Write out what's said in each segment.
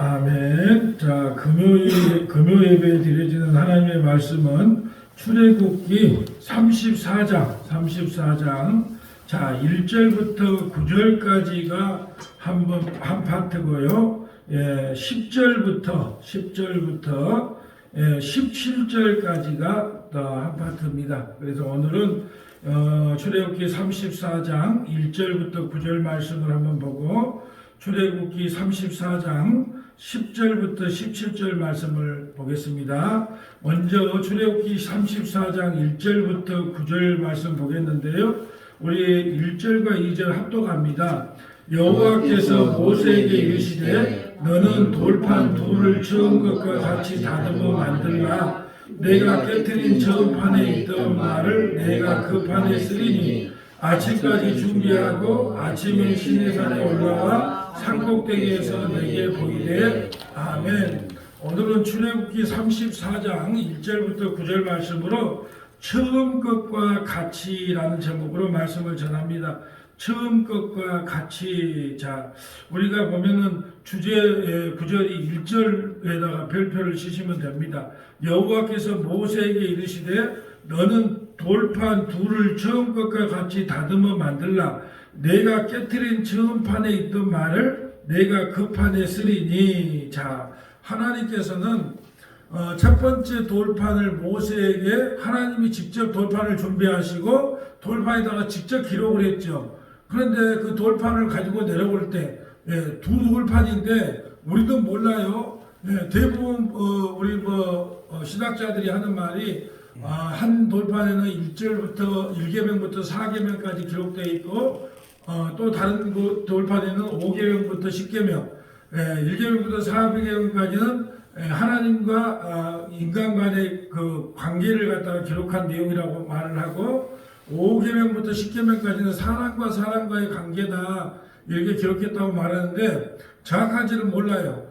아멘. 자, 금요 예배에 드려지는 하나님의 말씀은 출애굽기 34장. 자, 1절부터 9절까지가 한 파트고요. 10절부터 17절까지가 한 파트입니다. 그래서 오늘은 출애굽기 34장 1절부터 9절 말씀을 한번 보고 출애굽기 34장 10절부터 17절 말씀을 보겠습니다. 먼저 출애굽기 34장 1절부터 9절 말씀 보겠는데요. 우리 1절과 2절 합독합니다. 여호와께서 모세에게 이르시되 너는 돌판 둘을 처음 것과 같이 다듬어 만들라. 내가 깨트린 처음 판에 있던 말을 내가 그 판에 쓰리니 아침까지 준비하고 아침에 시내산에 올라와 산꼭대기에서 내게 보이되. 아멘. 오늘은 출애굽기 34장 1절부터 9절 말씀으로 처음 것과 같이라는 제목으로 말씀을 전합니다. 처음 것과 같이. 자, 우리가 보면은 주제 구절이 1절에다가 별표를 치시면 됩니다. 여호와께서 모세에게 이르시되 너는 돌판 둘을 처음 것과 같이 다듬어 만들라. 내가 깨트린 처음 판에 있던 말을 내가 그 판에 쓰리니. 자, 하나님께서는 첫 번째 돌판을 모세에게 하나님이 직접 돌판을 준비하시고 돌판에다가 직접 기록을 했죠. 그런데 그 돌판을 가지고 내려올 때 두 돌판인데 우리도 몰라요. 대부분 우리 신학자들이 하는 말이 한 돌판에는 1절부터 1계명부터 4계명까지 기록되어 있고 또 다른 돌판에는 5계명부터 10계명 1계명부터 4계명까지는 하나님과 인간 간의 그 관계를 갖다가 기록한 내용이라고 말을 하고 5계명부터 10계명까지는 사람과 사람과의 관계다 이렇게 기록했다고 말하는데 정확한지는 몰라요.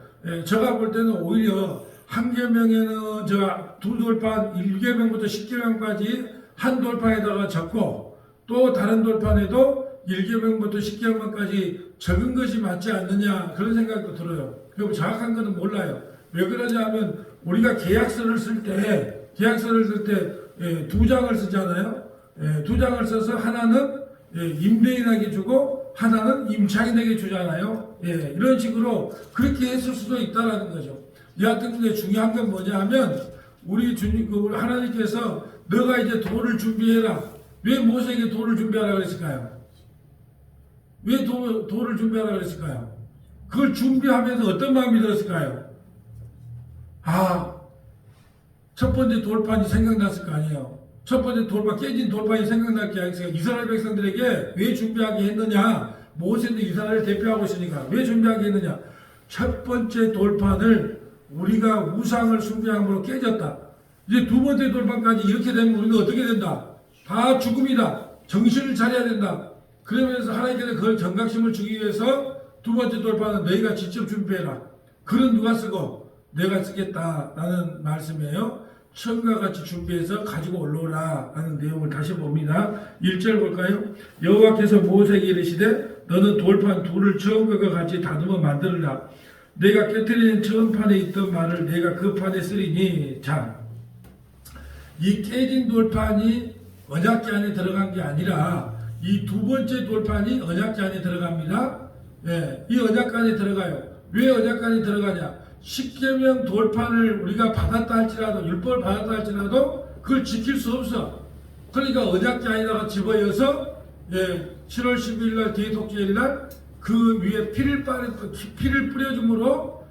제가 볼 때는 오히려 한 계명에는 두 돌판 1계명부터 10계명까지 한 돌판에다가 적고 또 다른 돌판에도 1계명부터 10계명까지 적은 것이 맞지 않느냐 그런 생각도 들어요. 그리고 정확한 것은 몰라요. 왜 그러냐 하면 우리가 계약서를 쓸 때 두 장을 쓰잖아요. 두 장을 써서 하나는 임대인에게 주고 하나는 임차인에게 주잖아요. 이런 식으로 그렇게 했을 수도 있다라는 거죠. 여하튼 근데 중요한 건 뭐냐 하면 우리 하나님께서 너가 이제 돌을 준비해라. 왜 모세에게 돌을 준비하라 그랬을까요? 왜 돌을 준비하라 그랬을까요? 그걸 준비하면서 어떤 마음이 들었을까요? 첫 번째 돌판이 생각났을 거 아니에요. 첫 번째 돌판, 깨진 돌판이 생각날 게 아니라 이스라엘 백성들에게 왜 준비하게 했느냐? 모세도 이스라엘을 대표하고 있으니까 왜 준비하게 했느냐? 첫 번째 돌판을 우리가 우상을 숭배함으로 깨졌다. 이제 두 번째 돌판까지 이렇게 되면 우리는 어떻게 된다? 다 죽음이다. 정신을 차려야 된다. 그러면서 하나님께서 그걸 경각심을 주기 위해서 두 번째 돌판은 너희가 직접 준비해라. 글은 누가 쓰고 내가 쓰겠다라는 말씀이에요. 처음과 같이 준비해서 가지고 올라오라 하는 내용을 다시 봅니다. 1절 볼까요? 여호와께서 모세에게 이르시되 너는 돌판 둘을 처음과 같이 다듬어 만들라. 내가 깨트리는 처음 판에 있던 말을 내가 그 판에 쓰리니. 자, 이 깨진 돌판이 언약궤 안에 들어간 게 아니라 이 두 번째 돌판이 언약궤 안에 들어갑니다. 이 언약궤 안에 들어가요. 왜 언약궤 안에 들어가냐? 10계명 돌판을 우리가 받았다 할지라도 율법을 받았다 할지라도 그걸 지킬 수 없어. 그러니까 언약궤 안에다가 집어여서 7월 12일 날 대속죄일 날 그 위에 피를 뿌려줌으로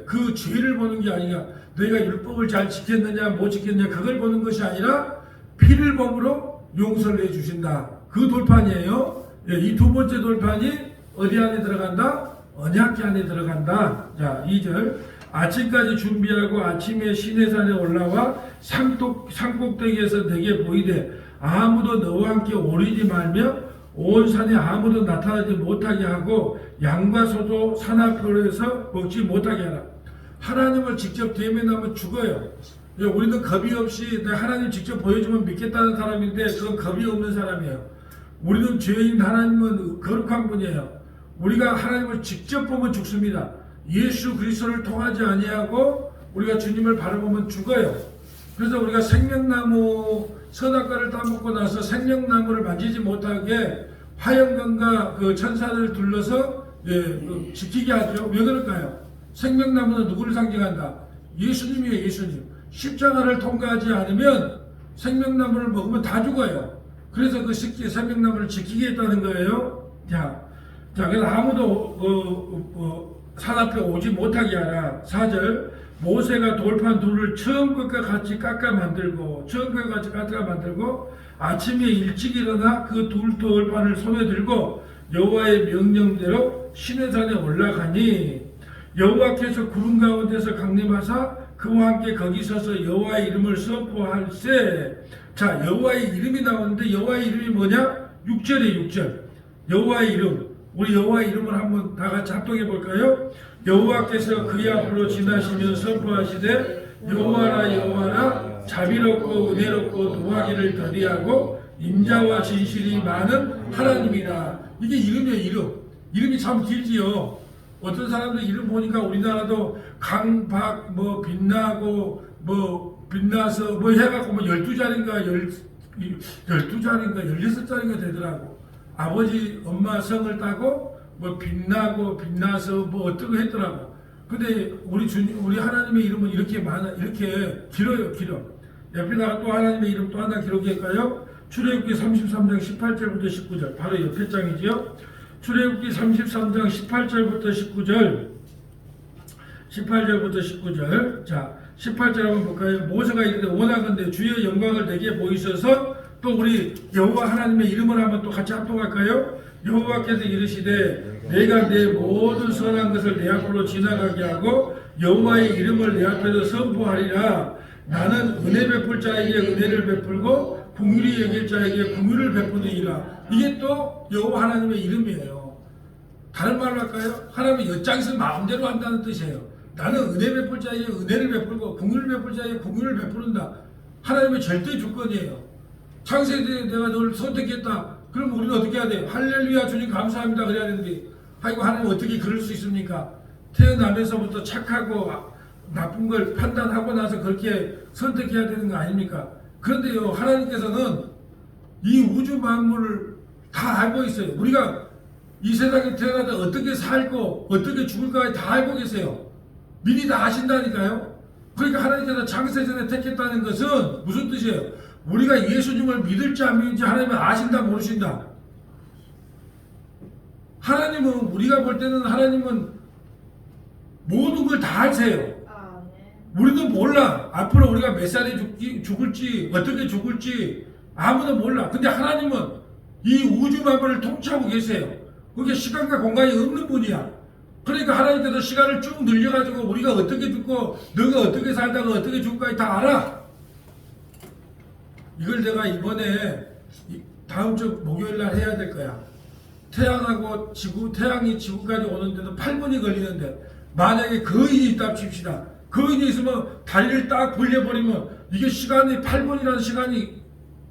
그 죄를 보는 게 아니라 너희가 율법을 잘 지켰느냐 못 지켰느냐 그걸 보는 것이 아니라 피를 범으로 용서를 해주신다. 그 돌판이에요. 이 두 번째 돌판이 어디 안에 들어간다? 언약궤 안에 들어간다. 자, 2절. 아침까지 준비하고 아침에 시내산에 올라와 산꼭대기에서 내게 보이되 아무도 너와 함께 오르지 말며 온 산에 아무도 나타나지 못하게 하고 양과 소도 산 앞에서 먹지 못하게 하라. 하나님을 직접 대면하면 죽어요. 우리는 겁이 없이 하나님 직접 보여주면 믿겠다는 사람인데 그건 겁이 없는 사람이에요. 우리는 죄인, 하나님은 거룩한 분이에요. 우리가 하나님을 직접 보면 죽습니다. 예수 그리스도를 통하지 아니하고 우리가 주님을 바라보면 죽어요. 그래서 우리가 생명나무 선악과를 따먹고 나서 생명나무를 만지지 못하게 화영관과 그 천사들을 둘러서 지키게 하죠. 왜 그럴까요? 생명나무는 누구를 상징한다? 예수님이에요. 예수님. 십자가를 통과하지 않으면 생명나무를 먹으면 다 죽어요. 그래서 그 생명나무를 지키겠다는 거예요. 자, 그래서 아무도 산 앞에 오지 못하게 하라. 4절. 모세가 돌판 둘을 처음 것과 같이 깎아 만들고 아침에 일찍 일어나 그 둘 돌판을 손에 들고 여호와의 명령대로 시내산에 올라가니 여호와께서 구름 가운데서 강림하사 그와 함께 거기 서서 여호와의 이름을 선포할세. 자, 여호와의 이름이 나오는데 여호와의 이름이 뭐냐? 6절에 6절. 여호와의 이름. 우리 여호와의 이름을 한번 다 같이 합독해 볼까요? 여호와께서 그의 앞으로 지나시며 선포하시되 여호와라 여호와라 자비롭고 은혜롭고 노하기를 더디하고 인자와 진실이 많은 하나님이다. 이게 이름이에요. 이름이 참 길지요. 어떤 사람들 이름 보니까 우리나라도 강박 빛나고 빛나서 해갖고 12자리인가 12자리인가 16자리인가 되더라고. 아버지 엄마 성을 따고 빛나고 빛나서 어떻게 했더라고. 근데 우리 하나님의 이름은 이렇게 이렇게 길어요. 옆에다가 또 하나님의 이름 또 하나 기록할까요? 출애굽기 33장 18절부터 19절. 바로 옆에 장이지요. 출애굽기 33장 18절부터 19절. 자, 18절 한번 볼까요? 모세가 이르되 원하건대 주의 영광을 내게 보이셔서. 또 우리 여호와 하나님의 이름을 한번 또 같이 합독할까요? 여호와께서 이르시되 내가 내 모든 선한 것을 내 앞으로 지나가게 하고 여호와의 이름을 내 앞에서 선포하리라. 나는 은혜 베풀 자에게 은혜를 베풀고 긍휼히 여길 자에게 긍휼을 베푸느니라. 이게 또 여호와 하나님의 이름이에요. 다른 말로 할까요? 하나님의 엿장에서 마음대로 한다는 뜻이에요. 나는 은혜 베풀 자에게 은혜를 베풀고 긍휼을 베풀 자에게 긍휼을 베푸는다. 하나님의 절대 주권이에요. 창세기에 내가 너를 선택했다. 그럼 우리는 어떻게 해야 돼요? 할렐루야 주님 감사합니다 그래야 되는데, 아이고 하나님 어떻게 그럴 수 있습니까? 태어나면서부터 착하고 나쁜 걸 판단하고 나서 그렇게 선택해야 되는 거 아닙니까? 그런데요, 하나님께서는 이 우주 만물을 다 알고 있어요. 우리가 이 세상에 태어나다 어떻게 살고 어떻게 죽을까 다 알고 계세요. 미리 다 아신다니까요. 그러니까 하나님께서 창세전에 택했다는 것은 무슨 뜻이에요? 우리가 예수님을 믿을지 안 믿을지 하나님은 아신다 모르신다. 하나님은 우리가 볼 때는 하나님은 모든 걸 다 아세요. 우리도 몰라. 앞으로 우리가 몇 살에 죽을지 어떻게 죽을지 아무도 몰라. 근데 하나님은 이 우주 만물을 통치하고 계세요. 그게 시간과 공간이 없는 분이야. 그러니까 하나님께서 시간을 쭉 늘려가지고 우리가 어떻게 죽고 너가 어떻게 살다가 어떻게 죽을까 다 알아. 이걸 내가 이번에 다음 주 목요일 날 해야 될 거야. 태양하고 태양이 지구까지 오는데도 8분이 걸리는데 만약에 거인이 있다 칩시다. 거인이 있으면 다리를 딱 벌려버리면 이게 시간이 8분이라는 시간이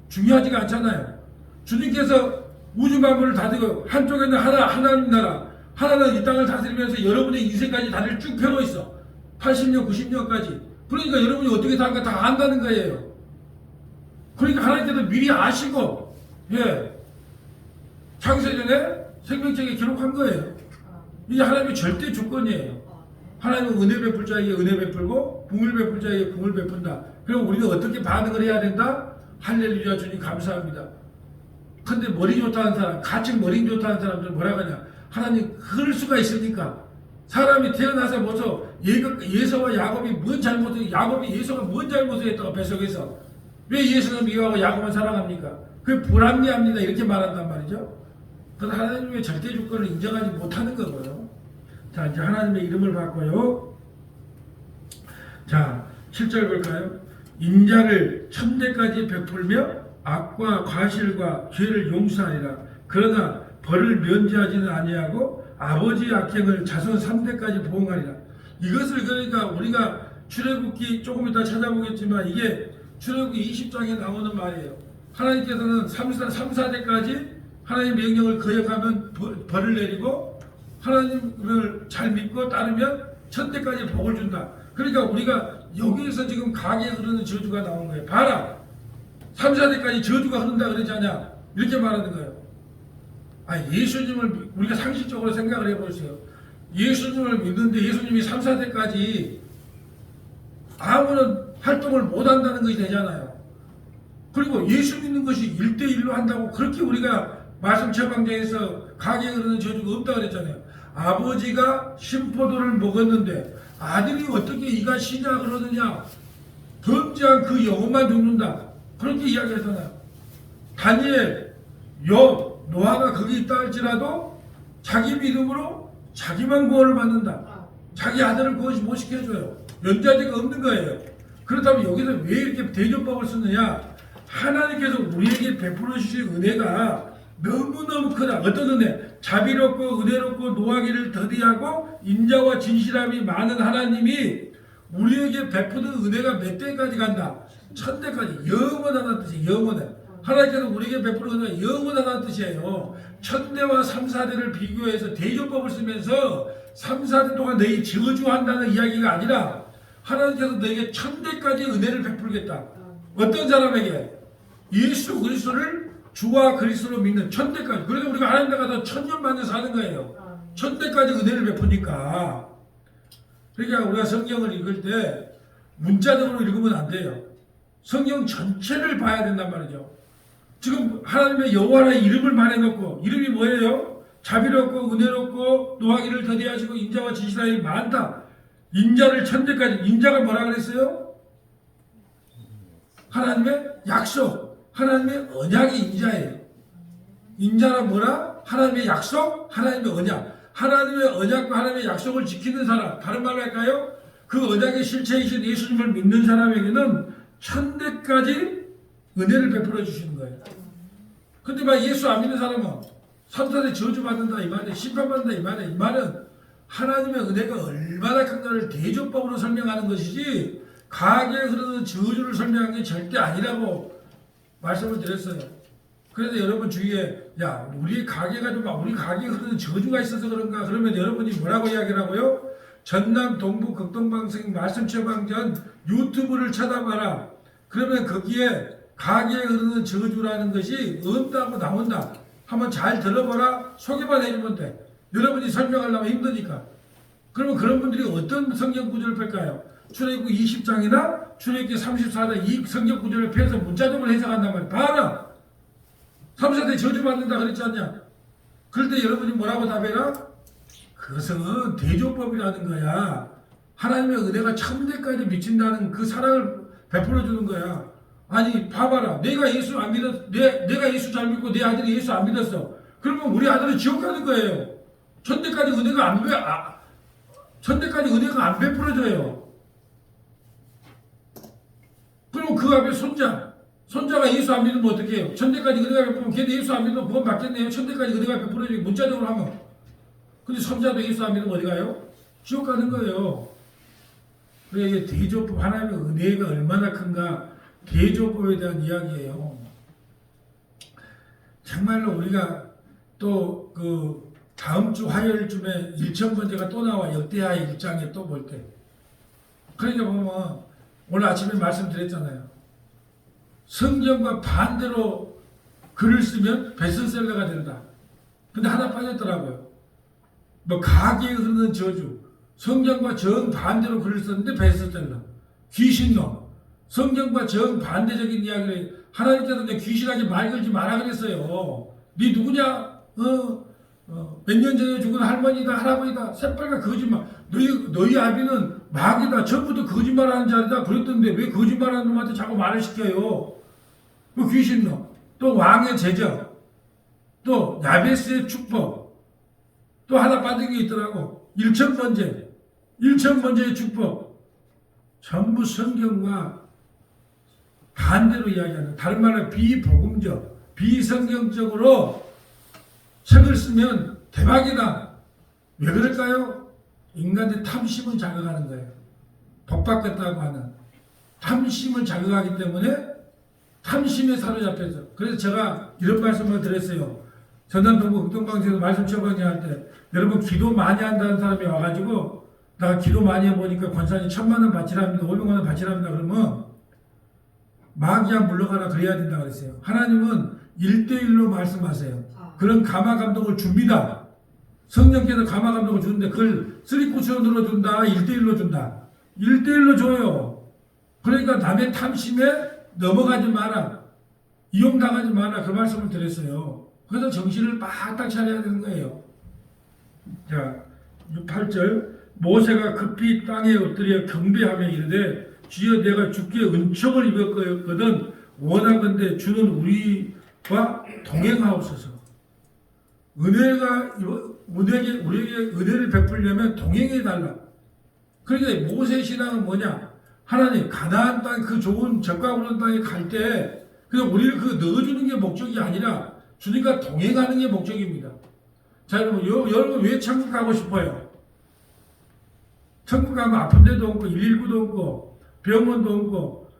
중요하지가 않잖아요. 주님께서 우주 만물을 다스리고 한쪽에는 하나님 나라, 하나는 이 땅을 다스리면서 여러분의 인생까지 다리를 쭉 펴고 있어. 80년, 90년까지. 그러니까 여러분이 어떻게 살까 다 안다는 거예요. 그러니까 하나님께서 미리 아시고 창세전에 생명책에 기록한 거예요. 이게 하나님의 절대 주권이에요. 하나님은 은혜 베풀 자에게 은혜 베풀고 긍휼 베풀 자에게 긍휼 베푼다. 그럼 우리는 어떻게 반응을 해야 된다? 할렐루야 주님 감사합니다. 근데 머리 좋다는 사람, 가칭 머리 좋다는 사람들 뭐라 하냐? 하나님 그럴 수가 있습니까? 사람이 태어나서 먼저 예서와 야곱이 뭔 잘못을, 야곱이 예서가 뭔 잘못을 했다고 뱃속에서 왜 예수는 미워하고 야곱은 사랑합니까? 그게 불합리합니다. 이렇게 말한단 말이죠. 그래서 하나님의 절대 주권을 인정하지 못하는 거고요. 자, 이제 하나님의 이름을 받고요. 자, 7절 볼까요? 인자를 천대까지 베풀며 악과 과실과 죄를 용서하리라. 그러나 벌을 면제하지는 아니하고 아버지의 악행을 자손 3대까지 보응하리라. 이것을 그러니까 우리가 출애굽기 조금 이따 찾아보겠지만 이게 출애굽기 20장에 나오는 말이에요. 하나님께서는 3, 4대까지 하나님의 명령을 거역하면 벌을 내리고 하나님을 잘 믿고 따르면 천대까지 복을 준다. 그러니까 우리가 여기에서 지금 강에 흐르는 저주가 나온 거예요. 봐라. 3, 4대까지 저주가 흐른다 그러지 않냐. 이렇게 말하는 거예요. 예수님을 우리가 상식적으로 생각을 해보세요. 예수님을 믿는데 예수님이 3, 4대까지 아무런 활동을 못한다는 것이 되잖아요. 그리고 예수 믿는 것이 1대1로 한다고 그렇게 우리가 말씀 처방전에서 강에 흐르는 저주가 없다 그랬잖아요. 아버지가 심포도를 먹었는데 아들이 어떻게 이가 시냐 그러느냐. 범죄한 그 영혼만 죽는다. 그렇게 이야기했잖아요. 다니엘, 욥, 노아가 거기 있다 할지라도 자기 믿음으로 자기만 구원을 받는다. 자기 아들을 구원 못 시켜줘요. 연좌제가 없는 거예요. 그렇다면 여기서 왜 이렇게 대접법을 쓰느냐. 하나님께서 우리에게 베풀어 주신 은혜가 너무너무 크다. 어떤 은혜? 자비롭고 은혜롭고 노하기를 더디하고 인자와 진실함이 많은 하나님이 우리에게 베푸는 은혜가 몇 대까지 간다? 1000대까지. 영원하다는 뜻이에요. 영원해. 하나님께서 우리에게 베푸는 은혜가 영원하다는 뜻이에요. 1000대와 3, 4대를 비교해서 대접법을 쓰면서 3, 4대 동안 너희 저주한다는 이야기가 아니라 하나님께서 너에게 1000대까지 은혜를 베풀겠다. 어떤 사람에게? 예수 그리스도를 주와 그리스도로 믿는 1000대까지. 그래서 우리가 하나님 나라가 1000년 만에 사는 거예요. 1000대까지 은혜를 베푸니까. 그러니까 우리가 성경을 읽을 때 문자적으로 읽으면 안 돼요. 성경 전체를 봐야 된단 말이죠. 지금 하나님의 여호와라는 이름을 말해놓고 이름이 뭐예요? 자비롭고 은혜롭고 노하기를 더디하시고 인자와 진실함이 많다. 인자를 1000대까지. 인자가 뭐라 그랬어요? 하나님의 약속. 하나님의 언약이 인자예요. 인자란 뭐라? 하나님의 약속, 하나님의 언약. 하나님의 언약과 하나님의 약속을 지키는 사람. 다른 말로 할까요? 그 언약의 실체이신 예수님을 믿는 사람에게는 1000대까지 은혜를 베풀어 주시는 거예요. 근데 막 예수 안 믿는 사람은 3, 4대 저주받는다 이 말이에요. 심판받는다 이 말이에요. 이 말은 하나님의 은혜가 얼마나 큰가를 대접법으로 설명하는 것이지 가게에 흐르는 저주를 설명하는 게 절대 아니라고 말씀을 드렸어요. 그래서 여러분 주위에 우리 가게가 우리 가게에 흐르는 저주가 있어서 그런가 그러면 여러분이 뭐라고 이야기하고요? 전남 동부 극동방송 말씀 처방전 유튜브를 찾아봐라. 그러면 거기에 가게에 흐르는 저주라는 것이 없다고 나온다. 한번 잘 들어보라. 소개만 해주면 돼. 여러분이 설명하려면 힘드니까. 그러면 그런 분들이 어떤 성경 구절을 뺄까요? 출애굽기 20장이나 출애굽기 34장 이 성경 구절을 펴서 문자적으로 해석한단 말이야. 봐라. 3, 4대 저주받는다 그랬지 않냐? 그럴 때 여러분이 뭐라고 답해라? 그것은 대조법이라는 거야. 하나님의 은혜가 1000대까지 미친다는 그 사랑을 베풀어 주는 거야. 아니 봐봐라. 내가 예수 안 믿었, 내가 예수 잘 믿고 내 아들이 예수 안 믿었어. 그러면 우리 아들은 지옥 가는 거예요. 1000대까지 은혜가 안 1000대까지 은혜가 안 베풀어져요. 그럼 그 앞에 손자가 예수 안 믿으면 어떻게 해요? 1000대까지 은혜가 베풀면 걔도 예수 안 믿으면 그건 맞겠네요. 1000대까지 은혜가 베풀어지고 문자적으로 하면. 근데 손자도 예수 안 믿으면 어디 가요? 지옥 가는 거예요. 그러니까 대조법, 하나님의 은혜가 얼마나 큰가 대조법에 대한 이야기예요. 정말로 우리가 또 그 다음 주 화요일쯤에 1000번째가 또 나와. 역대하의 1장에 또 볼 때. 그러니까 보면 오늘 아침에 말씀드렸잖아요. 성경과 반대로 글을 쓰면 베스트셀러가 된다. 근데 하나 빠졌더라고요. 뭐 가게에 흐르는 저주. 성경과 정반대로 글을 썼는데 베스트셀러. 귀신론. 성경과 정반대적인 이야기를 하나님께서 내 귀신하게 말 걸지 마라 그랬어요. 네 누구냐? 몇 년 전에 죽은 할머니다, 할아버지다. 새빨간 거짓말. 너희 아비는 마귀다. 전부터 거짓말하는 자리다. 그랬던데 왜 거짓말하는 놈한테 자꾸 말을 시켜요? 그 귀신론. 또 왕의 제적. 또 야베스의 축복. 또 하나 빠진 게 있더라고. 1000번째의 축복. 전부 성경과 반대로 이야기하는, 다른 말로 비복음적, 비성경적으로 책을 쓰면 대박이다. 왜 그럴까요? 인간의 탐심을 자극하는 거예요. 복받겠다고 하는 탐심을 자극하기 때문에 탐심에 사로잡혀서. 그래서 제가 이런 말씀을 드렸어요. 전남 동부 극동방송에서 말씀 처방전 할 때 여러분 기도 많이 한다는 사람이 와가지고 나 기도 많이 해보니까 권사님 1,000,000원 바치랍니다. 500만원 바치랍니다. 그러면 마귀야 물러가라 그래야 된다 그랬어요. 하나님은 1대1로 말씀하세요. 그런 감화 감동을 줍니다. 성령께서 감화 감동을 주는데 그걸 3코스로 눌러준다. 1대1로 준다. 1대1로 줘요. 그러니까 남의 탐심에 넘어가지 마라. 이용당하지 마라. 그 말씀을 드렸어요. 그래서 정신을 바짝 차려야 되는 거예요. 자, 8절 모세가 급히 땅에 엎드려 경배하며 이르되 주여 내가 주께 은총을 입었거든 원하건대 주는 우리와 동행하옵소서. 우리에게 은혜를 베풀려면 동행해 달라. 그러니까 모세 신앙은 뭐냐? 하나님 가나안 땅 그 좋은 적과 오른 땅에 갈 때 그냥 우리를 그 넣어주는 게 목적이 아니라 주님과 동행하는 게 목적입니다. 자 여러분, 여러분 왜 천국 가고 싶어요? 천국 가면 아픈 데도 없고 119도 없고 병원도 없고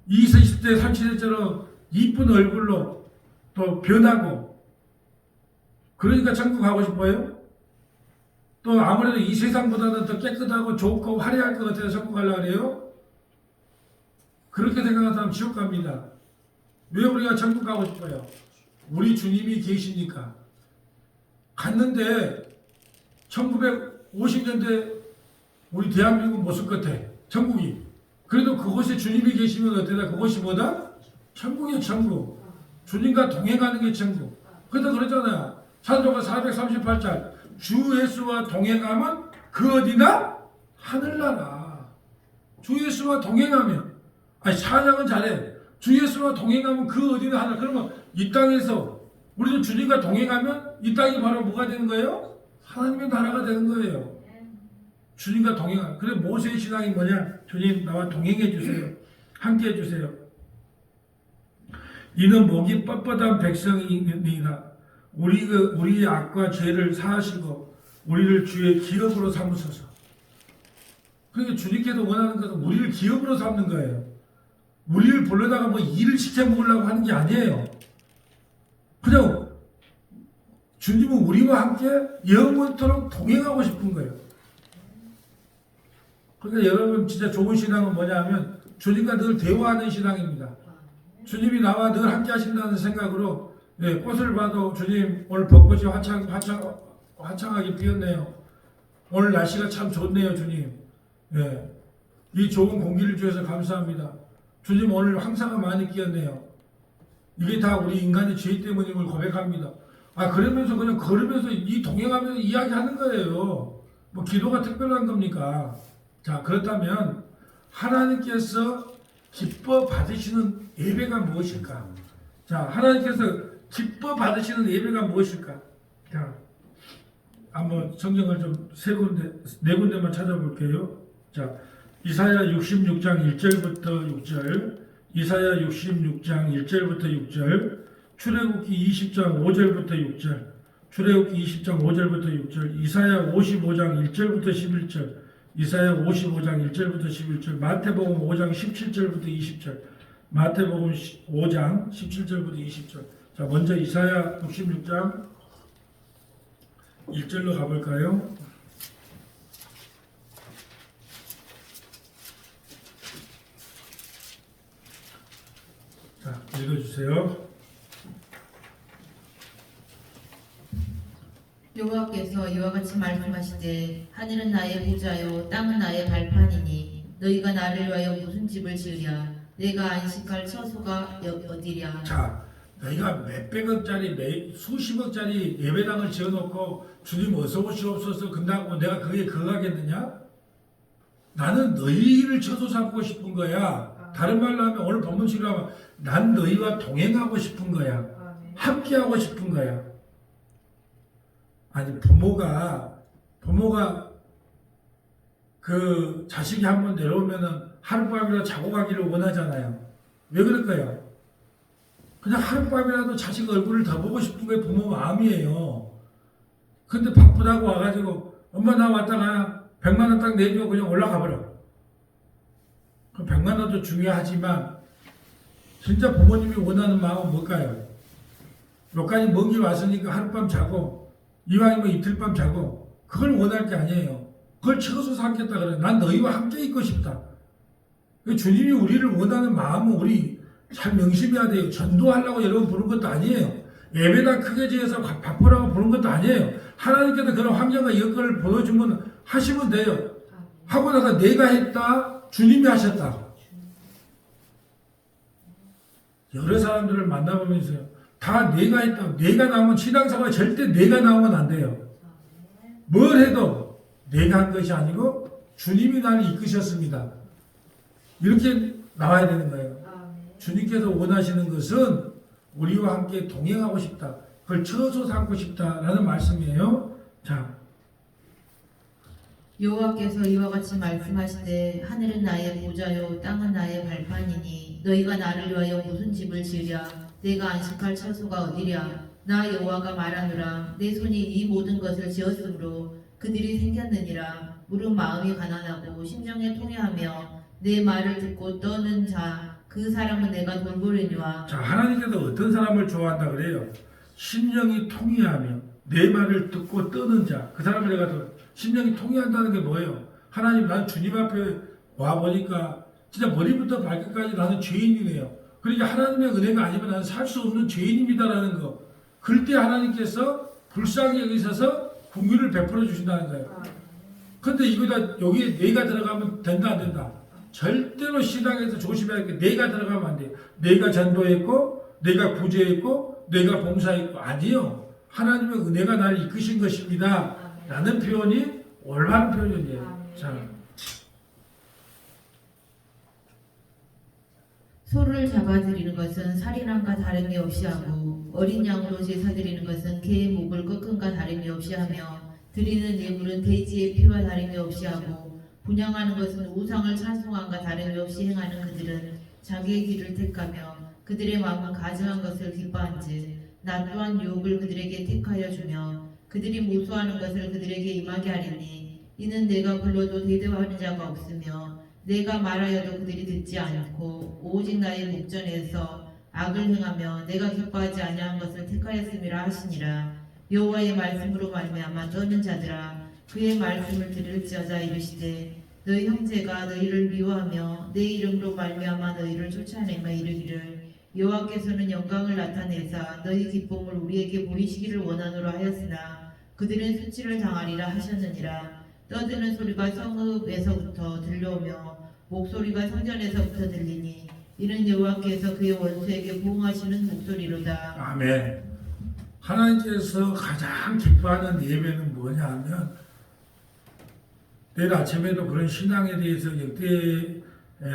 20, 30대, 30대처럼 이쁜 얼굴로 또 변하고 그러니까 천국 가고 싶어요? 또 아무래도 이 세상보다는 더 깨끗하고 좋고 화려할 것 같아서 천국 가려고 그래요? 그렇게 생각하는 사람 지옥 갑니다. 왜 우리가 천국 가고 싶어요? 우리 주님이 계시니까. 갔는데 1950년대 우리 대한민국 모습 같아. 천국이. 그래도 그곳에 주님이 계시면 어때다? 그곳이 뭐다? 천국이야 천국. 주님과 동행하는 게 천국. 그래도 그러잖아요. 찬송가 438절 주 예수와 동행하면 그 어디나? 하늘나라. 주 예수와 동행하면 아니 찬양은 잘해. 주 예수와 동행하면 그 어디나 하늘. 그러면 이 땅에서 우리도 주님과 동행하면 이 땅이 바로 뭐가 되는 거예요? 하나님의 나라가 되는 거예요. 주님과 동행하는. 그래 모세의 신앙이 뭐냐? 주님 나와 동행해 주세요. 함께 해 주세요. 이는 목이 뻣뻣한 백성이니라. 우리의 악과 죄를 사하시고 우리를 주의 기업으로 삼으소서. 그러니까 주님께서 원하는 것은 우리를 기업으로 삼는 거예요. 우리를 불러다가 뭐 일을 시켜 먹으려고 하는 게 아니에요. 그냥 주님은 우리와 함께 영원토록 동행하고 싶은 거예요. 그러니까 여러분 진짜 좋은 신앙은 뭐냐 하면 주님과 늘 대화하는 신앙입니다. 주님이 나와 늘 함께 하신다는 생각으로 꽃을 봐도 주님 오늘 벚꽃이 화창하게 피었네요. 오늘 날씨가 참 좋네요 주님. 이 좋은 공기를 주셔서 감사합니다. 주님 오늘 황사가 많이 끼었네요. 이게 다 우리 인간의 죄 때문임을 고백합니다. 그러면서 그냥 걸으면서 이 동행하면서 이야기하는 거예요. 뭐 기도가 특별한 겁니까? 자 그렇다면 하나님께서 기뻐 받으시는 예배가 무엇일까? 자 하나님께서 기뻐 받으시는 예배가 무엇일까? 자 한번 성경을 좀 네 군데만 찾아볼게요. 자 이사야 66장 1절부터 6절, 이사야 66장 1절부터 6절, 출애굽기 20장 5절부터 6절, 출애굽기 20장 5절부터 6절, 이사야 55장 1절부터 11절, 이사야 55장 1절부터 11절, 마태복음 5장 17절부터 20절, 마태복음 5장 17절부터 20절. 자, 먼저 이사야 66장 1절로 가볼까요? 자, 읽어주세요. 여호와께서 이와 같이 말씀하시되 하늘은 나의 보좌요 땅은 나의 발판이니 너희가 나를 위하여 무슨 집을 지으랴 내가 안식할 처소가 어디랴. 자, 너희가 몇백억짜리 수십억짜리 예배당을 지어놓고 주님 어서 오시옵소서 근다고 내가 그게 하겠느냐? 나는 너희를 처소 삼고 싶은 거야. 다른 말로 하면 오늘 본문식으로 하면 난 너희와 동행하고 싶은 거야. 함께하고 싶은 거야. 아니 부모가 그 자식이 한번 내려오면은 하룻밤이라도 자고 가기를 원하잖아요. 왜 그럴까요? 그냥 하룻밤이라도 자식 얼굴을 더 보고 싶은 게 부모 마음이에요. 근데 바쁘다고 와가지고 엄마 나 왔다가 100만 원 딱 내줘 그냥 올라가 버려. 그 100만 원도 중요하지만 진짜 부모님이 원하는 마음은 뭘까요? 여기까지 먼 길 왔으니까 하룻밤 자고 이왕이면 이틀 밤 자고 그걸 원할 게 아니에요. 그걸 쳐서 삼겠다 그래. 난 너희와 함께 있고 싶다. 주님이 우리를 원하는 마음은 우리 잘 명심해야 돼요. 전도하려고 여러분 부른 것도 아니에요. 예배당 크게 지어서 바꾸라고 부른 것도 아니에요. 하나님께서 그런 환경과 여건을 보여주면 하시면 돼요. 하고 나서 내가 했다, 주님이 하셨다. 여러 사람들을 만나보면서요. 다 내가 했다. 내가 나오면 신앙생활 절대 내가 나오면 안 돼요. 뭘 해도 내가 한 것이 아니고 주님이 나를 이끄셨습니다. 이렇게 나와야 되는 거예요. 주님께서 원하시는 것은 우리와 함께 동행하고 싶다. 그걸 처소 삼고 싶다라는 말씀이에요. 자, 여호와께서 이와 같이 말씀하시되 하늘은 나의 보좌요 땅은 나의 발판이니 너희가 나를 위하여 무슨 집을 지으랴 내가 안식할 처소가 어디랴 나 여호와가 말하노라 내 손이 이 모든 것을 지었으므로 그들이 생겼느니라 무릇 마음이 가난하고 심정에 통해하며 내 말을 듣고 떠는 자 그 사람은 내가 돌보려니와. 자, 하나님께서 어떤 사람을 좋아한다 그래요? 심령이 통해하며 내 말을 듣고 떠는 자, 그 사람을 내가 심령이 통해한다는 게 뭐예요? 하나님, 난 주님 앞에 와 보니까 진짜 머리부터 발끝까지 나는 죄인이네요. 그러니까 하나님의 은혜가 아니면 나는 살 수 없는 죄인입니다라는 거. 그럴 때 하나님께서 불쌍히 여기셔서 긍휼을 베풀어 주신다는 거예요. 근데 이거다 여기에 내가 들어가면 된다 안 된다? 절대로 신앙에서 조심해야 할 게 내가 들어가면 안 돼요. 내가 전도했고 내가 구제했고 내가 봉사했고 아니요. 하나님의 은혜가 나를 이끄신 것입니다. 라는 표현이 올바른 표현이에요. 자, 소를 잡아드리는 것은 살인함과 다름이 없이 하고 어린 양으로 제사 드리는 것은 개의 목을 꺾음과 다름이 없이 하며 드리는 예물은 돼지의 피와 다름이 없이 하고 분양하는 것은 우상을 찬송함과 다름이 없이 행하는 그들은 자기의 길을 택하며 그들의 마음은 가증한 것을 기뻐한즉 나 또한 유혹을 그들에게 택하여 주며 그들이 모수하는 것을 그들에게 임하게 하리니 이는 내가 불러도 대답하는 자가 없으며 내가 말하여도 그들이 듣지 않고 오직 나의 목전에서 악을 행하며 내가 기뻐하지 아니한 것을 택하였음이라 하시니라. 여호와의 말씀으로 말미암아 떠는 자들아 그의 말씀을 들을지어다 이르시되 너희 형제가 너희를 미워하며 내 이름으로 말미암아 너희를 쫓아내며 이르기를 여호와께서는 영광을 나타내사 너희 기쁨을 우리에게 보이시기를 원하노라 하였으나 그들은 수치를 당하리라 하셨느니라. 떠드는 소리가 성읍에서부터 들려오며 목소리가 성전에서부터 들리니 이는 여호와께서 그의 원수에게 보응하시는 목소리로다. 아멘. 하나님께서 가장 기뻐하는 예배는 뭐냐 하면 내일 아침에도 그런 신앙에 대해서 역대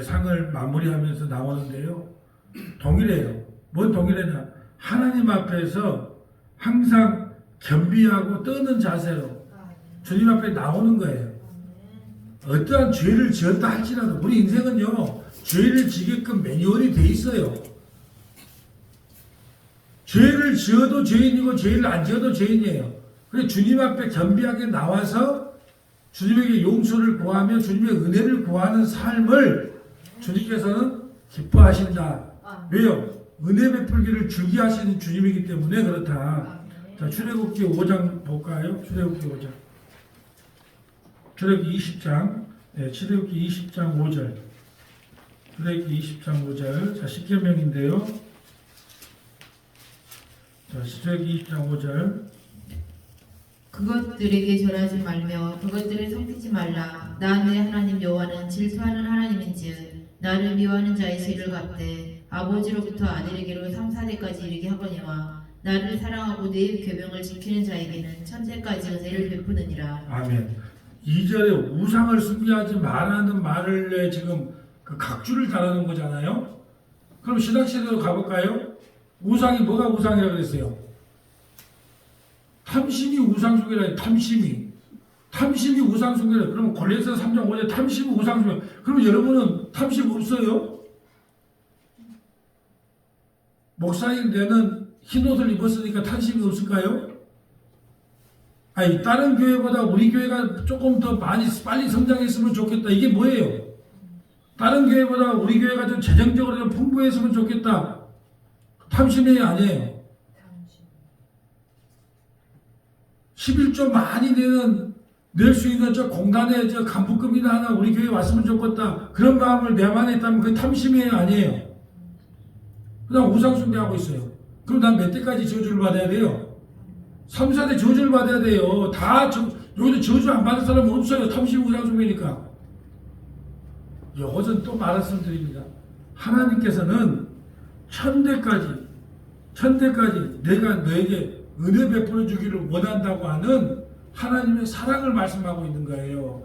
상을 마무리하면서 나오는데요. 동일해요. 뭔 동일하냐? 하나님 앞에서 항상 겸비하고 떠는 자세로 주님 앞에 나오는 거예요. 어떠한 죄를 지었다 할지라도 우리 인생은요. 죄를 지게끔 매뉴얼이 돼 있어요. 죄를 지어도 죄인이고 죄를 안 지어도 죄인이에요. 그래서 주님 앞에 겸비하게 나와서 주님에게 용서를 구하며 주님의 은혜를 구하는 삶을 주님께서는 기뻐하신다. 왜요? 은혜 베풀기를 즐기하시는 주님이기 때문에 그렇다. 자, 출애굽기 5장 볼까요? 출애굽기 5장. 출애굽기 20장. 네, 출애굽기 20장 5절. 출애굽기 20장 5절. 자, 십계명인데요. 자, 출애굽기 20장 5절. 그것들에게 절하지 말며 그것들을 섬기지 말라. 나 내 하나님 여호와는 질투하는 하나님인즉 나를 미워하는 자의 죄를 갚되 아버지로부터 아들에게로 3, 4대까지 이르게 하거니와 나를 사랑하고 내 계명을 지키는 자에게는 천대까지 은혜를 베푸느니라. 아멘. 2절에 우상을 숭배하지 말라는 말을 지금 그 각주를 달하는 거잖아요. 그럼 신학시대로 가볼까요? 우상이 뭐가 우상이라고 그랬어요? 탐심이 우상숭배라. 탐심이 우상숭배라. 그러면 골로새 3장 5절 탐심이 우상숭배. 그러면 여러분은 탐심 없어요? 목사인 데는 흰 옷을 입었으니까 탐심이 없을까요? 아니, 다른 교회보다 우리 교회가 조금 더 많이 빨리 성장했으면 좋겠다. 이게 뭐예요? 다른 교회보다 우리 교회가 좀 재정적으로 좀 풍부했으면 좋겠다. 탐심이 아니에요. 11조 많이 낼 수 있는 저 공단에 저 간부급이나 하나 우리 교회 왔으면 좋겠다. 그런 마음을 내 안에 있다면 그게 탐심이에요, 아니에요? 그냥 우상숭배하고 있어요. 그럼 난 몇 대까지 저주를 받아야 돼요? 3, 4대 저주를 받아야 돼요. 여기도 저주 안 받을 사람은 없어요. 탐심 우상숭배니까. 이것은 또 말씀드립니다. 하나님께서는 천대까지 내가 너에게 은혜 베풀어 주기를 원한다고 하는 하나님의 사랑을 말씀하고 있는 거예요.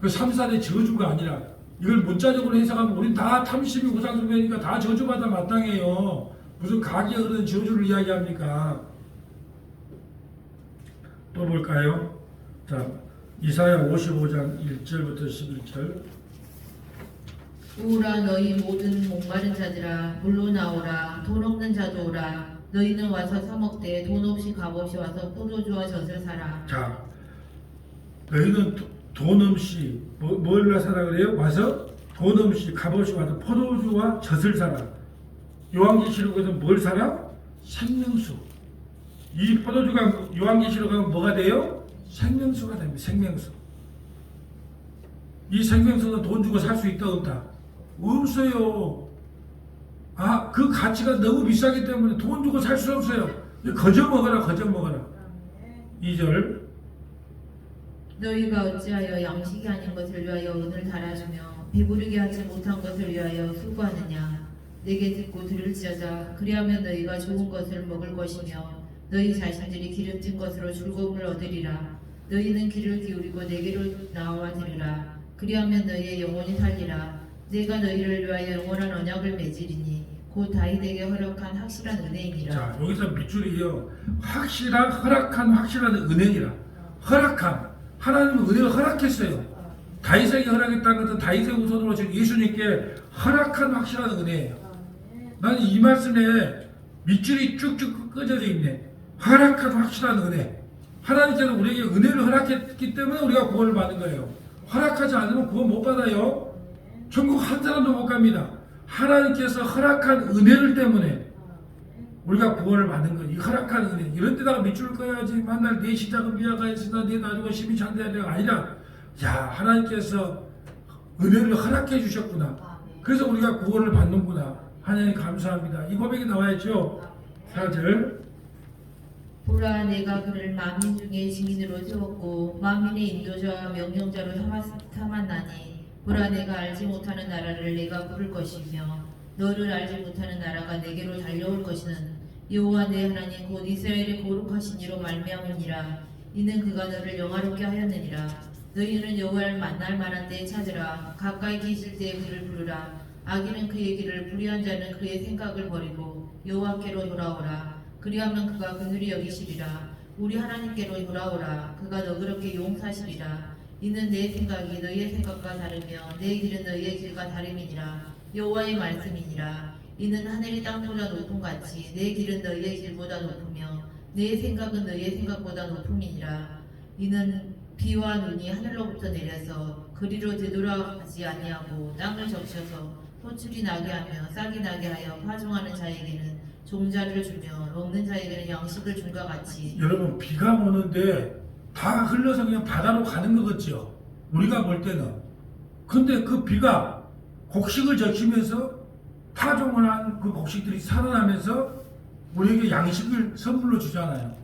그 3, 4대 저주가 아니라 이걸 문자적으로 해석하면 우린 다 탐심이 우상숭배니까 다 저주받아 마땅해요. 무슨 가기에 흐르는 저주를 이야기합니까? 또 볼까요? 자, 이사야 55장 1절부터 11절. 오라 너희 모든 목마른 자들아 물로 나오라. 돈 없는 자도 오라. 너희는 와서 사 먹되 돈 없이 값없이 와서 포도주와 젖을 사라. 자, 너희는 돈 없이 뭘 사라 그래요? 와서 돈 없이 값없이 와서 포도주와 젖을 사라. 요한계시록에서 뭘 사라? 생명수. 이 포도주가 요한계시록 가면 뭐가 돼요? 생명수가 됩니다. 생명수. 이 생명수는 돈 주고 살 수 있다 없다? 없어요. 그 가치가 너무 비싸기 때문에 돈 주고 살 수 없어요. 거저 먹어라, 거저 먹어라. 2절. 너희가 어찌하여 양식이 아닌 것을 위하여 은을 달아주며 배부르게 하지 못한 것을 위하여 수고하느냐. 내게 듣고 들을지어다. 그리하면 너희가 좋은 것을 먹을 것이며 너희 자신들이 기름진 것으로 즐거움을 얻으리라. 너희는 귀를 기울이고 내게로 나와 들으라. 그리하면 너희의 영혼이 살리라. 내가 너희를 위하여 영원한 언약을 맺으리니 곧 다윗에게 허락한 확실한 은혜이니라. 자, 여기서 밑줄이요. 허락한 확실한 은혜니라. 허락한. 하나님은 은혜를 허락했어요. 다윗에게 허락했다는 것은 다윗의 후손으로 지금 예수님께 허락한 확실한 은혜예요. 나는 이 말씀에 밑줄이 쭉쭉 꺼져져 있네. 허락한 확실한 은혜. 하나님께서 우리에게 은혜를 허락했기 때문에 우리가 구원을 받는 거예요. 허락하지 않으면 구원 못 받아요. 천국 한 사람도 못 갑니다. 하나님께서 허락한 은혜를 때문에 우리가 구원을 받는 거예요. 이 허락한 은혜. 이런 데다가 밑줄을 꺼야지. 만날 내 시작은 미약하였으나 내 나중에 심히 창대하리가 아니라, 야, 하나님께서 은혜를 허락해 주셨구나. 그래서 우리가 구원을 받는구나. 하나님 감사합니다. 이 고백이 나와있죠. 4절. 보라 내가 그를 만민 중에 증인으로 세웠고 만민의 인도자와 명령자로 삼았나니 보라 내가 알지 못하는 나라를 내가 부를 것이며 너를 알지 못하는 나라가 내게로 달려올 것이는 여호와 내 하나님 곧 이스라엘의 거룩하신 이로 말미암으니라. 이는 그가 너를 영화롭게 하였느니라. 너희는 여호와를 만날 만한 때에 찾으라. 가까이 계실 때에 그를 부르라. 악인은 그의 길을 불의한 자는 그의 생각을 버리고 여호와께로 돌아오라. 그리하면 그가 긍휼히 여기시리라. 우리 하나님께로 돌아오라. 그가 너그럽게 용사시리라. 이는 내 생각이 너희의 생각과 다르며 내 길은 너희의 길과 다름이니라. 여호와의 말씀이니라. 이는 하늘이 땅보다 높음 같이 내 길은 너희의 길보다 높으며 내 생각은 너희의 생각보다 높음이니라. 이는 비와 눈이 하늘로부터 내려서 그리로 되돌아가지 아니하고 땅을 적셔서 소출이 나게 하며 싹이 나게 하여 파종하는 자에게는 종자를 주며 먹는 자에게는 양식을 준과 같이. 여러분, 비가 오는데 다 흘러서 그냥 바다로 가는 것 같죠? 우리가 볼 때는. 근데 그 비가 곡식을 적시면서 파종을 한 그 곡식들이 살아나면서 우리에게 양식을 선물로 주잖아요.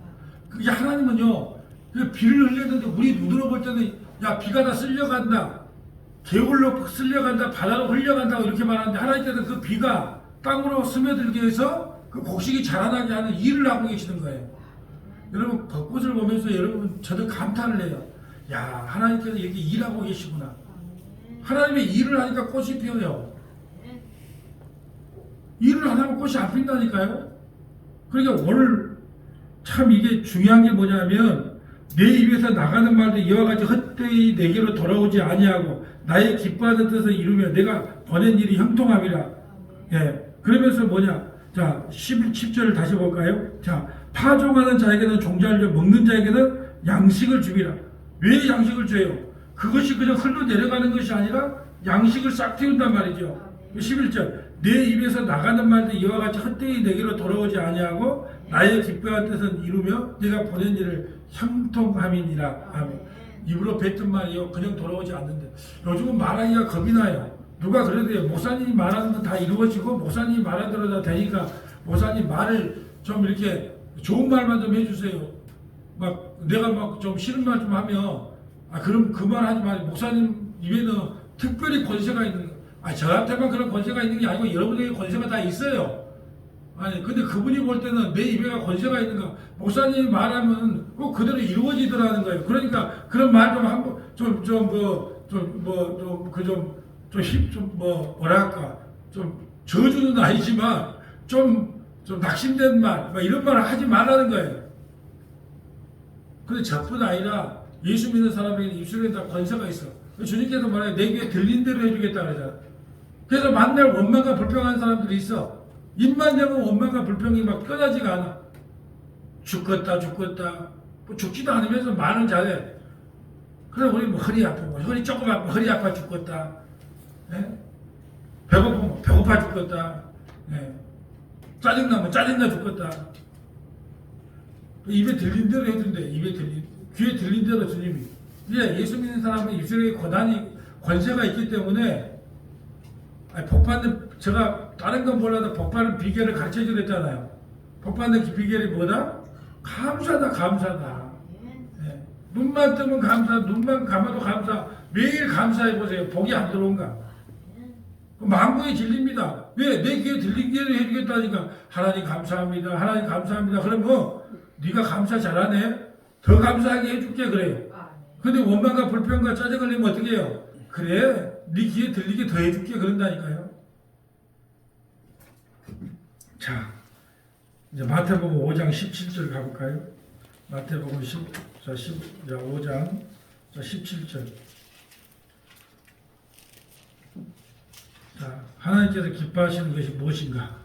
그게 하나님은요, 그 비를 흘렸는데 우리 눈으로 볼 때는 야, 비가 다 쓸려간다, 개울로 쓸려간다, 바다로 흘려간다고 이렇게 말하는데 하나님께서는 그 비가 땅으로 스며들게 해서 그 곡식이 자라나게 하는 일을 하고 계시는 거예요. 여러분, 벚꽃을 보면서 여러분 저도 감탄을 해요. 야, 하나님께서 이렇게 일하고 계시구나. 하나님의 일을 하니까 꽃이 피어요. 일을 안 하면 꽃이 안 핀다니까요. 그러니까 오늘 참 이게 중요한 게 뭐냐면 내 입에서 나가는 말도 이와 같이 헛되이 내게로 돌아오지 아니하고 나의 기뻐하는 뜻을 이루며 내가 보낸 일이 형통함이라. 예, 그러면서 뭐냐? 자, 10절을 다시 볼까요? 자, 파종하는 자에게는 종자를 줘 먹는 자에게는 양식을 주리라. 왜 양식을 줘요? 그것이 그냥 흘러 내려가는 것이 아니라 양식을 싹 틔운단 말이죠. 11절. 내 입에서 나가는 말도 이와 같이 헛되이 내게로 돌아오지 아니하고 나의 기뻐한 뜻은 이루며 내가 보낸 일을 형통함이니라. 아멘. 입으로 뱉은 말이요 그냥 돌아오지 않는데 요즘은 말하기가 겁이 나요. 누가 그래도요 목사님이 말하는 건 다 이루어지고 목사님이 말하는 대로 다 되니까 목사님 말을 좀 이렇게 좋은 말만 좀 해주세요. 막 내가 막 좀 싫은 말 좀 하면 그럼 그 말 하지 말고 목사님 입에는 특별히 권세가 있는 거. 저한테만 그런 권세가 있는 게 아니고 여러분에게 권세가 다 있어요. 아니 근데 그분이 볼 때는 내 입에가 권세가 있는가 목사님이 말하면 꼭 그대로 이루어지더라는 거예요. 그러니까 그런 말 좀 한번 뭐랄까 좀 저주는 아니지만 좀 낙심된 말 이런 말을 하지 말라는 거예요. 근데 저뿐 아니라 예수 믿는 사람에게는 입술에 다 권세가 있어. 주님께서 말해요. 내 귀에 들린 대로 해주겠다 그러잖아. 그래서 만날 원망과 불평하는 사람들이 있어. 입만 대면 원망과 불평이 막 끊어지가 않아. 죽겠다. 뭐 죽지도 않으면서 말은 잘해. 그래 우리 뭐 허리 아프고 허리 조금 아프고 허리 아파 죽겠다. 예? 배고프면 배고파 죽겠다. 예? 짜증나면 짜증나 죽겠다. 입에 들린 대로 해준대. 귀에 들린 대로 주님이. 이제 예수 믿는 사람은 입술에 권세가 있기 때문에 복받는 제가 다른 건 몰라도 복받는 비결을 가르쳐 주랬잖아요. 복받는 비결이 뭐다? 감사다. 네. 눈만 뜨면 감사, 눈만 감아도 감사. 매일 감사해 보세요. 복이 안 들어온가? 망고에 질립니다. 왜? 내 귀에 들린 대로 해주겠다니까. 하나님 감사합니다. 그러면 네가 감사 잘하네. 더 감사하게 해줄게 그래요. 근데 원망과 불평과 짜증을 내면 어떻게 해요? 그래 네 귀에 들리게 더 해줄게 그런다니까요. 자 이제 마태복음 5장 17절 가볼까요? 마태복음 5장 17절. 자 하나님께서 기뻐하시는 것이 무엇인가?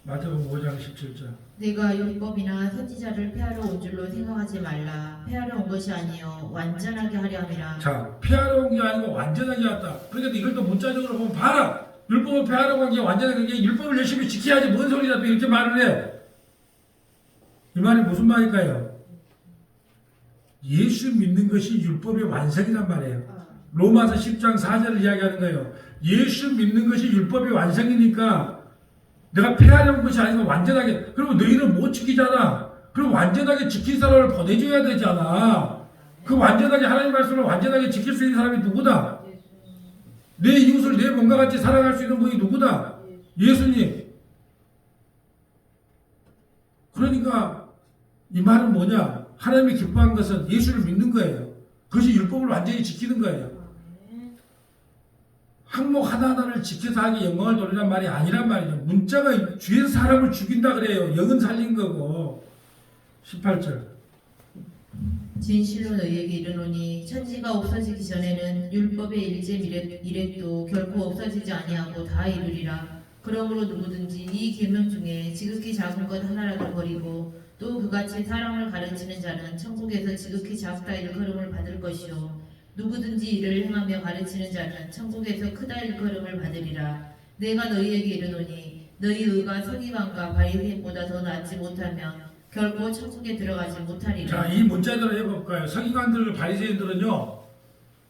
마태복음 5장 17절. 내가 율법이나 선지자를 폐하러 온 줄로 생각하지 말라. 폐하러 온 것이 아니요 완전하게 하려 함이라. 자, 폐하러 온 게 아니고 완전하게 왔다. 그러니까 이걸 또 문자적으로 보면 봐라. 율법을 폐하러 온 게 완전하게 게 율법을 열심히 지켜야지 뭔 소리야 또 이렇게 말을 해. 이 말이 무슨 말일까요? 예수 믿는 것이 율법의 완성이란 말이에요. 로마서 10장 4절을 이야기하는 거예요. 예수 믿는 것이 율법의 완성이니까 내가 폐하려는 것이 아니고 완전하게. 그러면 너희는 못 지키잖아. 그럼 완전하게 지킨 사람을 보내줘야 되잖아. 그 완전하게 하나님 말씀을 완전하게 지킬 수 있는 사람이 누구다? 내 이웃을 내 몸과 같이 사랑할 수 있는 분이 누구다? 예수님. 그러니까 이 말은 뭐냐? 하나님이 기뻐한 것은 예수를 믿는 거예요. 그것이 율법을 완전히 지키는 거예요. 항목 하나하나를 지켜서 하기 영광을 돌리란 말이 아니란 말이죠. 문자가 주에서 사람을 죽인다 그래요. 영은 살린 거고. 18절. 진실로 너희에게 이르노니 천지가 없어지기 전에는 율법의 일제 미rek도 결코 없어지지 아니하고 다 이루리라. 그러므로 누구든지 이 계명 중에 지극히 작은 것 하나라도 버리고 또 그같이 사랑을 가르치는 자는 천국에서 지극히 작다 일컬음을 받을 것이요 누구든지 이를 행하며 가르치는 자는 천국에서 크다 일컬음을 받으리라. 내가 너희에게 이르노니 너희 의가 서기관과 바리새인보다 더 낫지 못하면 결코 천국에 들어가지 못하리라. 자, 이 문자대로 해볼까요? 서기관들, 바리새인들은요,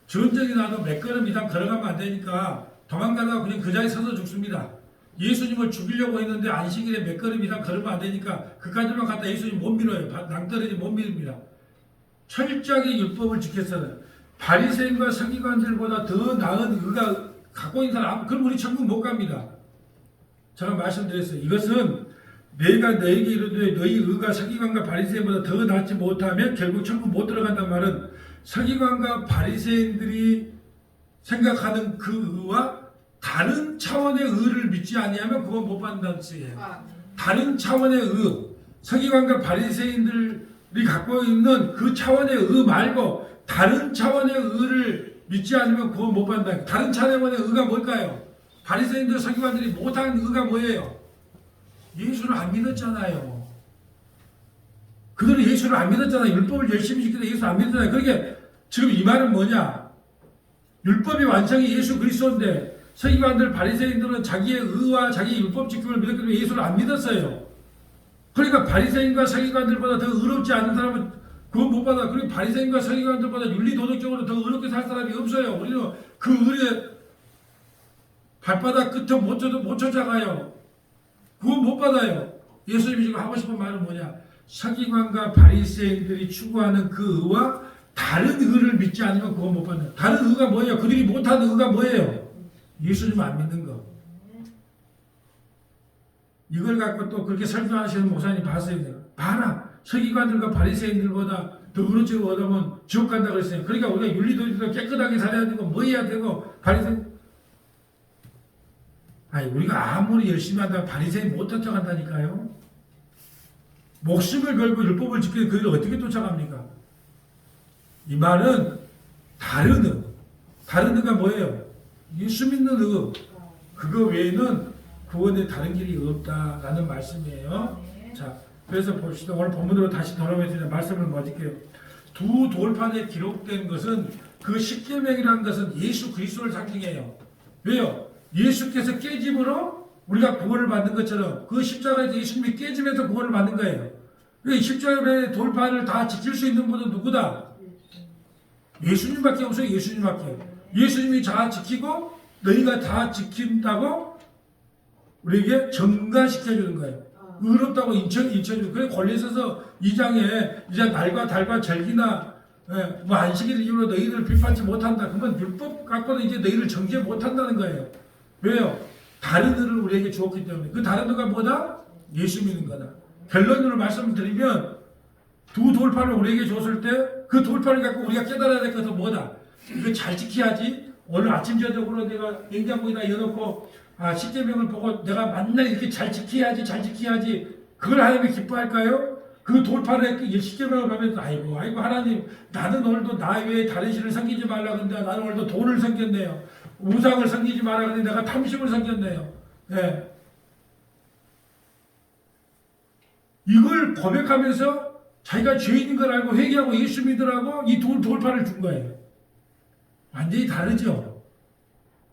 전쟁이 나도 몇 걸음 이상 걸어가면 안 되니까 도망가다가 그냥 그 자리에 서서 죽습니다. 예수님을 죽이려고 했는데 안식일에 몇 걸음 이상 걸으면 안 되니까 그까지만 갔다 예수님 못 밀어요. 낭떠러지 못 밀습니다. 철저하게 율법을 지켰어요. 바리새인과 서기관들보다 더 나은 의가 갖고 있는 사람, 그럼 우리 천국 못 갑니다. 제가 말씀드렸어요. 이것은 내가 너에게 이르되 너희 의가 서기관과 바리새인보다 더 낫지 못하면 결국 천국 못 들어간단 말은 서기관과 바리새인들이 생각하는 그 의와 다른 차원의 의를 믿지 아니하면 그건 못 받는다는 뜻이에요. 다른 차원의 의, 서기관과 바리새인들이 갖고 있는 그 차원의 의 말고 다른 차원의 의를 믿지 않으면 그건 못 받는다. 다른 차원의 의가 뭘까요? 바리새인들 서기관들이 못한 의가 뭐예요? 예수를 안 믿었잖아요. 그들은 예수를 안 믿었잖아요. 율법을 열심히 지키다 예수 안 믿었잖아요. 그러니까 지금 이 말은 뭐냐? 율법의 완성이 예수 그리스도인데 서기관들 바리새인들은 자기의 의와 자기의 율법 지킴을 믿었기 때문에 예수를 안 믿었어요. 그러니까 바리새인과 서기관들보다 더 의롭지 않은 사람은 그건 못 받아. 그리고 바리새인과 서기관들보다 윤리 도덕적으로 더 의롭게 살 사람이 없어요. 우리는 그 의의 발바닥 끝에 못 쫓아가요. 그건 못 받아요. 예수님이 지금 하고 싶은 말은 뭐냐? 서기관과 바리새인들이 추구하는 그 의와 다른 의를 믿지 않으면 그건 못 받는. 다른 의가 뭐예요? 그들이 못하는 의가 뭐예요? 예수님 안 믿는 거. 이걸 갖고 또 그렇게 설교하시는 목사님 봤어야 돼요. 봐라. 서기관들과 바리새인들보다 더 의롭지 못하면 지옥 간다 그랬어요. 그러니까 우리가 윤리도덕도 깨끗하게 살아야 되고 뭐 해야 되고 바리새인 아니 우리가 아무리 열심히 한다고 바리새인 못 쫓아간다니까요. 목숨을 걸고 율법을 지키는 그들을 어떻게 쫓아갑니까? 이 말은 다른 의. 다른 의가 뭐예요? 예수 믿는 의. 그거 외에는 구원에 다른 길이 없다라는 말씀이에요. 자, 그래서 봅시다. 오늘 본문으로 다시 돌아오겠습니다. 말씀을 맺을게요. 두 돌판에 기록된 것은 그 십계명이라는 것은 예수 그리스도를 상징해요. 왜요? 예수께서 깨짐으로 우리가 구원을 받는 것처럼 그 십자가에서 예수님이 깨지면서 구원을 받는 거예요. 십자가의 돌판을 다 지킬 수 있는 분은 누구다? 예수님밖에 없어요. 예수님밖에. 예수님이 다 지키고 너희가 다 지킨다고 우리에게 전가시켜주는 거예요. 의롭다고 인쳐주는. 그래 골로새서 2장에 이제 날과 달과 절기나 뭐 안식일 이후로 너희를 비판치 못한다. 그러면 율법 갖고는 이제 너희를 정죄 못한다는 거예요. 왜요? 다른 의를 우리에게 주었기 때문에. 그 다른 의가 뭐다? 예수 믿는 거다. 결론으로 말씀을 드리면 두 돌판을 우리에게 줬을 때 그 돌판을 갖고 우리가 깨달아야 될 것은 뭐다? 이거 잘 지켜야지. 오늘 아침 저녁으로 내가 냉장고에다 열어놓고 십계명을 보고 내가 맨날 이렇게 잘 지켜야지. 그걸 하나님이 기뻐할까요? 그 돌판에 십계명을 보면서 아이고 하나님 나는 오늘도 나 외에 다른 신을 섬기지 말라 근데 나는 오늘도 돈을 섬겼네요. 우상을 섬기지 말라 근데 내가 탐심을 섬겼네요. 네. 이걸 고백하면서 자기가 죄인인 걸 알고 회개하고 예수 믿으라고 이 돌판을 준 거예요. 완전히 다르죠.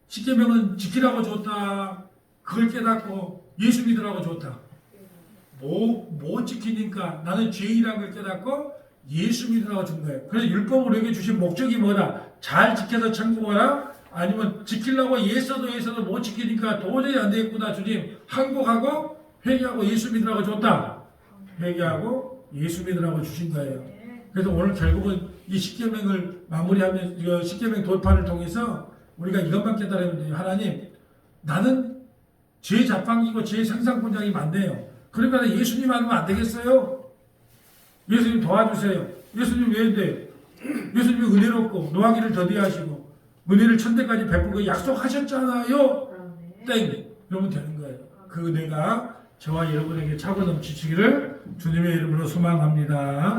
십계명은 지키라고 줬다. 그걸 깨닫고 예수 믿으라고 줬다. 못 지키니까 나는 죄인이라는 걸 깨닫고 예수 믿으라고 준 거예요. 그래서 율법을 우리에게 주신 목적이 뭐다? 잘 지켜서 천국 오라? 아니면 지키려고 애써도 못 지키니까 도저히 안 되겠구나 주님. 항복하고 회개하고 예수 믿으라고 줬다. 회개하고 예수 믿으라고 주신 거예요. 그래서 오늘 결국은 이 십계명을 마무리하면 이 십계명 돌판을 통해서 우리가 이것만 깨달으면 돼요. 하나님, 나는 죄 자판기고 죄 생산권장이 많네요. 그러니까 예수님 하면 안 되겠어요? 예수님 도와주세요. 예수님 왜 돼? 예수님이 은혜롭고 노하기를 더디하시고 은혜를 천대까지 베풀고 약속하셨잖아요. 땡! 이러면 되는 거예요. 그 은혜가 저와 여러분에게 차고 넘치시기를 주님의 이름으로 소망합니다.